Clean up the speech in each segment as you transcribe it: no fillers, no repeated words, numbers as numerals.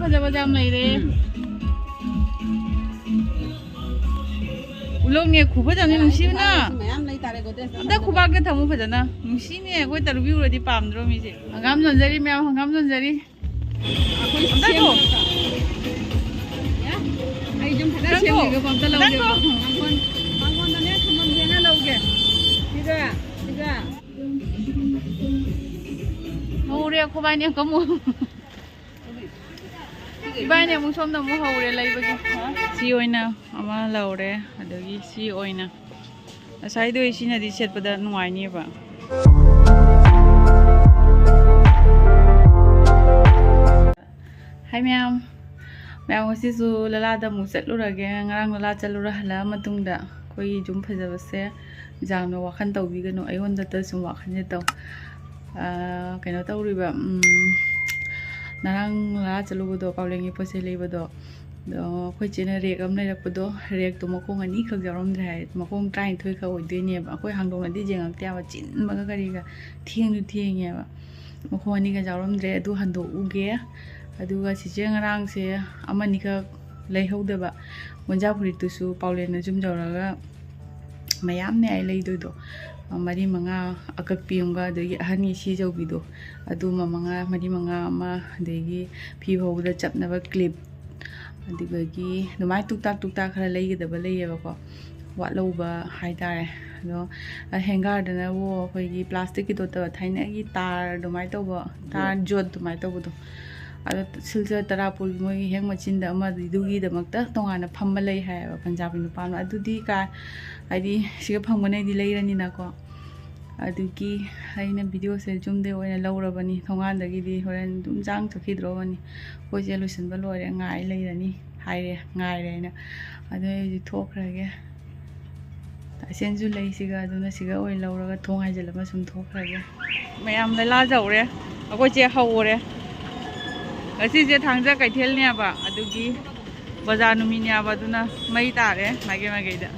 फजा फजा लेरे उलोंने खूब फजा नुसीना अंदा खूबाग के थमु फजना नुसीने कोई तरबी उरदी पामद्रो मिसे हंगाम जनजरी मैम हंगाम जनजरी अंदा को आई जुम फजा सेंगे को अंदा लौगे अंगोन दने थमम देना लौगे ठीक Hore ko ba niya kamu? Ba niya mo som na mo hore lai bagi. Si oina ama laure adagi si oina. Asai do isi na di set pada nuai ni ba. Hai ma'am. Ma'am si su lala da mu set lu ra ge ngarang lala chal lu ra hala matung da koi jum phaja base jang no wakhan tau bi ga no ai on da ta sum wakhan ne tau. Cái nó tao rồi bà nàng lá chả lúc đó bao nhiêu phơi lấy bữa đó đó khơi trên này rek âm này là bữa đó rek tụi mà không anh ít không giàu lắm thế mà không trai thôi khâu ở đây nè bà khơi hàng đông là đi giang tiêu và chín mà cái gì cả thiên nhỉ bà mà không anh ít cái giàu lắm thế tu hàng đồ uge tu cái chỉ riêng ngang xe âm anh ít cái lấy hậu đó bà muốn giao phụ tu su bao lên là chúng giàu là mấy am này lấy đôi đó mari manga akak piunga de hani si jau bido adu manga mari manga ma de phi ho da chapna ba clip adiga gi numai tukta khara lei da ba lei ba ko wa lo ba hai ta no hanger da na wo khoi gi plastic ki to ta thaina gi tar numai to ba tar jot numai to bu do ada silja tarapur moi heng machin da ma du gi da makta tongana phamma lei hai ba punjabi nu pan adu di ka ai siga phangmane di leirani na ko aduki aina video se jumde oina laurabani thongan di horan dum jang thokidrobani ko je lusin ba lore ngai leirani haire ngai reina adu ji thokrage ta senju lei siga aduna siga oi lauraga thong hai jala ma sum thokrage mayam la jaure ako je hawore asi je thangja kaithel ne ba aduki bazar numi ne ba duna mai tare mage da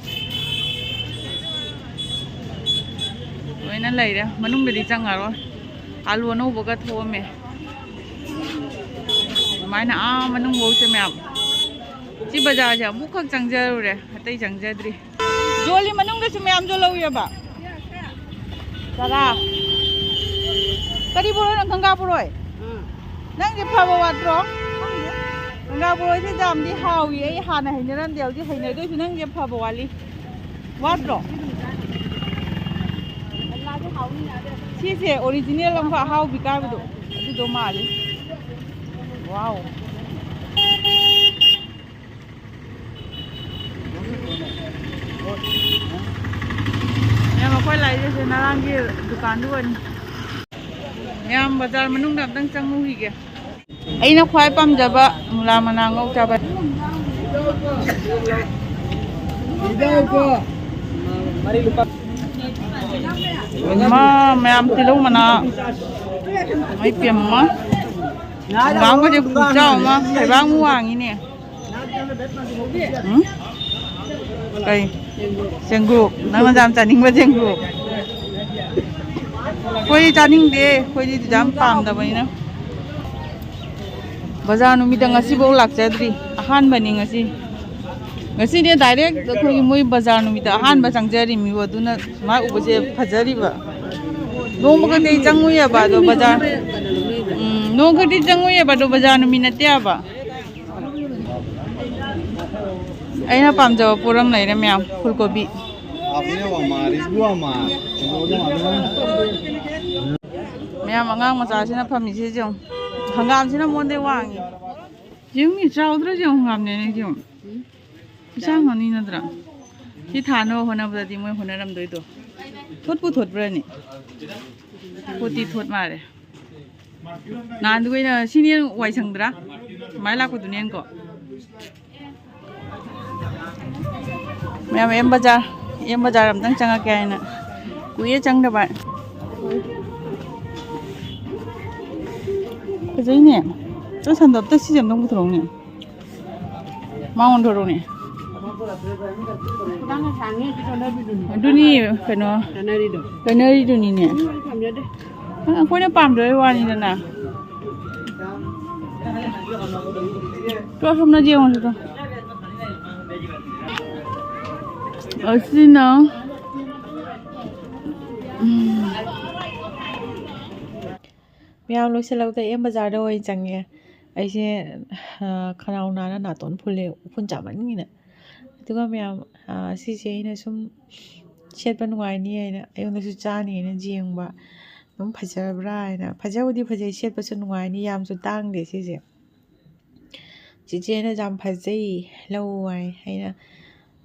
Oina laira manung de changaro alu no boga thome maina a manung bo se map chi bazaar ja mukhak changja re hatai changja dri joli manung ga se map jo lo ya ba sara kari boro nang khanga boroi nang je pha ba tro khanga boroi se jam di hawi ai hana haina ran del di haina do nang je pha ba wali wa tro Chị sẽ original lắm và hao bị cái độ đi đồ mà đi wow em mà quay lại thì nó đang kia dukaan luôn em bazar manung đam tăng chang mu hi kìa ấy nó khoai pam giờ ba làm mà nàng ngâu cha ba đi đâu cơ mari lupa ma ma'am tilu mana mai piam ma bang ko je chao ma phải bang muang ini kai jenggu nang jam chaning ba jenggu koi chaning de koi ji jam pam da bai na bazar nu mi da ngasi bo lak chadri ahan bani ngasi ngasi ne direct khoi moi bazar nu mi da ahan ba changjari mi bo duna ma ubje phajari ba no ma kan dei changu ya ba do bazar no khati changu ya ba do bazar nu mi na tia ba aina pam jaw puram lai re myam fulgobi apne wa mari bua ma myam angang ma cha sina phami se jong hangam sina mon de wang jing mi chau dra jong ngam ne ne jong sang honi na dra ki thano hona ba di moi hona ram doi do thot pu thot bra ni poti thot ma re nan du na sinian wai sang dra mai la ko dunien ko em bazar am tang changa kya na kuye chang da ba cái gì nè tôi sản phẩm tôi sử dụng đông thùng nè mau ăn đồ nè Duni keno di duni nè quên nó pam rồi qua đi nè Cho xong nó riêng rồi. Ở xin nào. Mèo lúc xe lâu tay em bây giờ đâu anh chẳng nghe. Ấy chứ khả năng nào nó tốn phun liệu phun chạm ảnh như nè. Tức là mèo xí chế này xung chết bên ngoài như này nè. Ấy nó sẽ cha này nó riêng bà. Nó phải chờ ra nè. Phải chờ đi phải chờ chết bên ngoài như yam số tăng để xí chế. Chị chế nó dám phải dây lâu ngoài hay nè.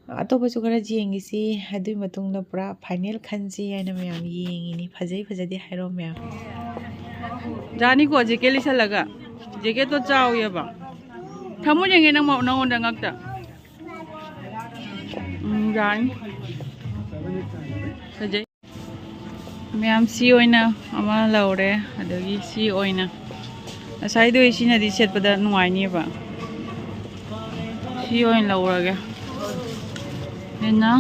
ꯑꯇꯣꯞꯄꯁꯨ ꯈꯔ ꯌꯦꯡꯒꯤꯁꯤ ꯑꯗꯨꯒꯤ ꯃꯇꯨꯡꯗ ꯄꯨꯔꯥ final ꯈꯟꯁꯤ ꯍꯥꯏꯅ ꯃꯌꯥꯝ ꯌꯦꯡꯉꯤꯅꯤ ꯐꯖꯩ ꯐꯖꯗꯦ ꯍꯥꯏꯔꯣ ꯃꯌꯥꯝ ꯖꯥꯅꯤꯀꯣ ꯖꯦꯀꯦꯠ ꯂꯤꯁꯜꯂꯒ ꯖꯦꯀꯦꯠꯇꯣ ꯆꯥꯎꯌꯦꯕ ꯊꯝꯃꯨ ꯌꯦꯡꯒꯦ ꯅꯪꯉꯣꯟꯗ ꯉꯛꯇ ꯖꯥꯅꯤ ꯐꯖꯩ ꯃꯌꯥꯝ ꯁꯤ ꯑꯣꯏꯅ ꯑꯃ ꯂꯧꯔꯦ ꯑꯗꯒꯤ ꯁꯤ ꯑꯣꯏꯅ ꯉꯁꯥꯏꯗꯣ ꯁꯤꯅꯗꯤ ꯁꯦꯠꯄꯗ ꯅꯨꯡꯉꯥꯏꯅꯤꯕ ꯁꯤ ꯑꯣꯏꯅ ꯂꯧꯔꯒꯦ Hina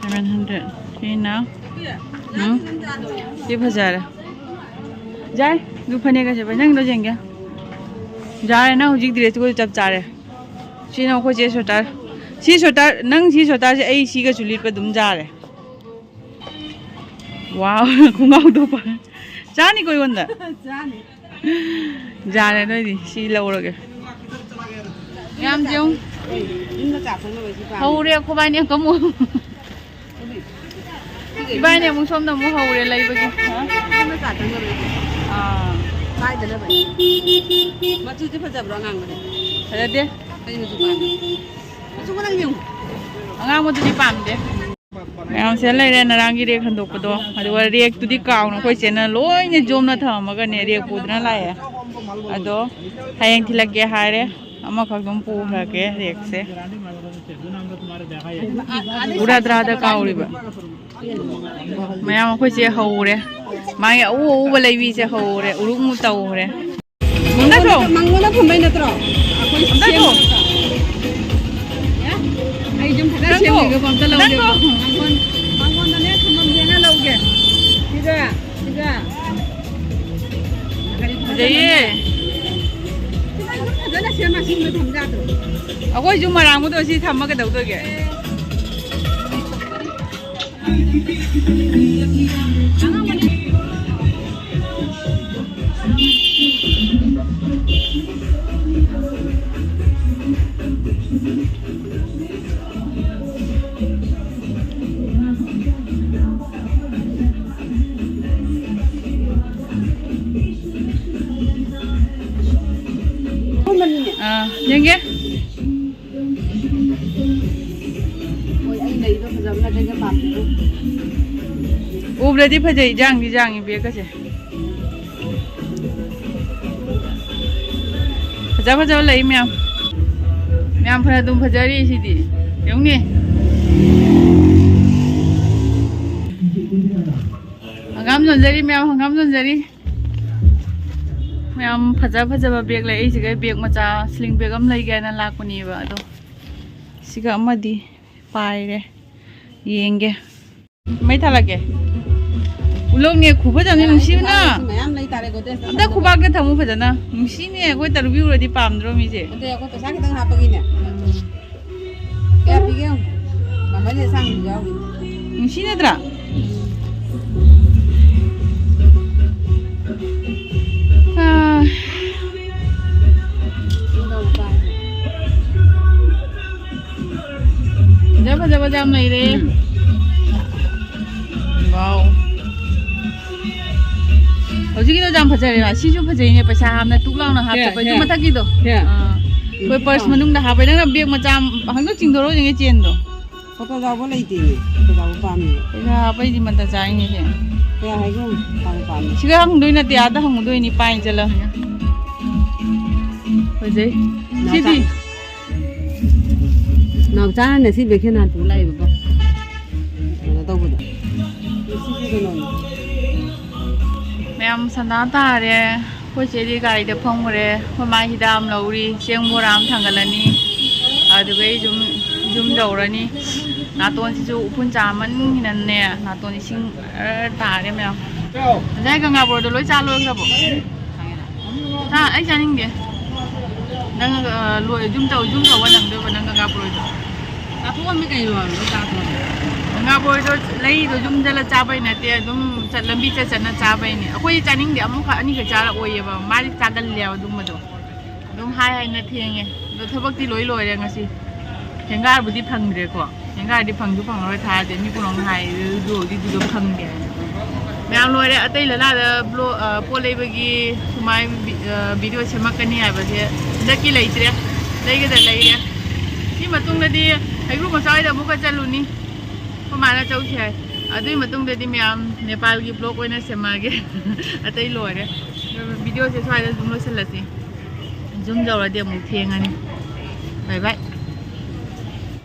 700 Hina Tiếp hơi giờ Jai Du phane ka chapa nang do jenge Jai na hujik dire tu chap chare Si na ko je sotar Si sotar nang si sotar se ai si ka chulit pa dum jare Wow khungau do pa Jani koi wanda Jani Jare no di si lawroge Yam jong hầu rìa cô bay nè có mua bay nè muốn xôm đâu mua hầu rìa lấy vậy à bay được vậy mà chú chỉ phải 잡으러 ngang rồi đấy đấy cái gì chú có đang dùng ngang một tí bám đấy em sẽ lấy ra nàng cái riêng khăn đục đó mà đôi riêng tụi đi cào nó coi xem nó lối như zoom nó thầm mà cái này riêng bút nó lại à đó hay anh thì là cái hai đấy अम्मा खगम पूरा के rake से पूरा द्रादा Kauri बा मैं आम कोई से होरे माय ओ बले भी से होरे उरुक मु ताऊ होरे मंगा तो मंगोला फंबाई न तरो मंगा तो आई जम फटा से के बम त लगे मंगोन ने थमम देना लगे ठीक है अखोई जो मरांग तो सी थम के दौदो के Nhanh úp lên đi phải dậy giang đi giang như biết cái gì phải giờ lấy mèo phải đúng phải giờ đi gì đi đúng nè ngắm dần đi mèo ngắm dần đi mèo phải giờ bà biết lấy gì cái biết mà cha sling biết gắm lấy cái này là con gì vậy đó xí cái mà đi phải đấy yên kìa mấy thằng là kìa Ulong ni khu phải chẳng nung xí na đã khu bạc cái thằng mua phải chẳng na nung xí nè coi tao review rồi đi pam rồi mi chứ để có sáng cái thằng hấp cái nè cái gì không mà mấy ngày sang rồi nung xí nè tra Japa jam này đi wow Hojiki jam phajai la si ju phajai ne paisa hamna tuklang na hap chapai tu mathaki do koi purse manung da hapai na bag ma jam hang do chingdoro jeng e chen do photo jaw bo lai ti photo jaw pam ni paisa hapai di man ta jai ni he ya hai go pam siga hang doi na ti ada hang doi ni pai chala phajai si di nào cha này si be khen tu lai bo na to bo si si do no Mèo sanda ta re, cô chế đi gari được phong re, hôm mai thì đam lâu đi, chiang mua ram thằng cái này ní, từ cái zoom đầu rồi ní, nãy tuần thì chú phun trà mẫn như này nè, nãy tuần thì sinh ta đấy mèo, đây cái ngà bò đồ lối cha lôi cái bộ, ꯑꯩ ꯆꯥꯅꯤꯡꯗꯦ ꯅꯪ ꯂꯣꯏ ꯖꯨꯝ ꯇꯧꯕ ꯅꯪꯗꯣꯏꯕ ꯅꯪ ꯒꯪꯒꯥ ꯕꯣꯔꯣꯏꯗꯣ ꯆꯥꯊꯣꯛꯑꯝꯃꯤ ꯀꯩꯅꯣ ꯆꯥꯊꯣꯛꯑꯝꯃꯤ ꯒꯪꯒꯥ ꯕꯣꯔꯣꯏꯗꯣ ꯂꯩꯗꯣ ꯌꯨꯝ ꯆꯠꯂ ꯆꯥꯕꯩ ꯅꯠꯇꯦ ꯑꯗꯨꯝ ꯂꯝꯕꯤ ꯆꯠꯅ ꯆꯥꯕꯩꯅꯦ ꯑꯩꯈꯣꯏꯗꯤ ꯆꯥꯅꯤꯡꯗꯦ ꯑꯃꯨꯛꯈꯛ ꯑꯅꯤꯈꯛ ꯆꯥꯔꯛꯑꯣꯏꯌꯦꯕ ꯃꯥꯗꯤ ꯆꯥꯒꯜꯂꯦꯕ ꯑꯗꯨꯝꯕꯗꯣ ꯑꯗꯨꯝ ꯍꯥꯏꯅ ꯊꯦꯡꯉꯦ ꯑꯗꯣ ꯊꯕꯛꯇꯤ ꯂꯣꯏ ꯂꯣꯏꯔꯦ ꯉꯁꯤ ꯍꯦꯡꯒꯥꯔꯕꯨꯗꯤ ꯐꯪꯗ꯭ꯔꯦꯀꯣ ꯍꯦꯡꯒꯥꯔꯗꯤ ꯐꯪꯁꯨ ꯐꯪꯉꯔꯣꯏ ꯊꯥꯗꯦ ꯃꯤ ꯄꯨꯝꯅꯃꯛ ꯍꯥꯏꯗꯨꯗꯣ ꯐꯪꯗꯦ ꯃꯌꯥꯝ ꯂꯣꯏꯔꯦ ꯑꯇꯩ ꯂꯂꯥꯗ ꯄꯣꯠ ꯂꯩꯕꯒꯤ ꯁꯨꯃꯥꯏ ꯚꯤꯗꯤꯑꯣ ꯁꯦꯝꯃꯛꯀꯅꯤ ꯍꯥꯏꯕꯁꯦ ꯍꯟꯗꯛꯀꯤ ꯂꯩꯇ꯭ꯔꯦ ꯂꯩꯒꯗ ꯂꯩꯔꯦ ꯁꯤ ꯃꯇꯨꯡꯗꯗꯤ ꯍꯩꯒ꯭ꯔꯨ ꯃꯆꯥꯍꯣꯏꯗ ꯑꯃꯨꯛꯀ ꯆꯠꯂꯨꯅꯤ ꯀꯃꯥꯏꯅ ꯆꯧꯁꯤ ꯍꯥꯏ ꯑꯗꯨꯒꯤ ꯃꯇꯨꯡꯗꯗꯤ ꯃꯌꯥꯝ ꯅꯦꯄꯥꯜꯒꯤ ꯕ꯭ꯂꯣꯛ ꯑꯣꯏꯅ ꯁꯦꯝꯃꯛꯑꯒꯦ ꯑꯇꯩ ꯂꯣꯏꯔꯦ ꯚꯤꯗꯤꯑꯣꯁꯦ ꯁ꯭ꯋꯥꯏꯗ ꯑꯗꯨꯝ ꯂꯣꯏꯁꯤꯜꯂꯁꯤ ꯖꯨꯝ ꯇꯧꯔꯗꯤ ꯑꯃꯨꯛ ꯊꯦꯡꯉꯅꯤ ꯕꯥꯏ ꯕꯥꯏ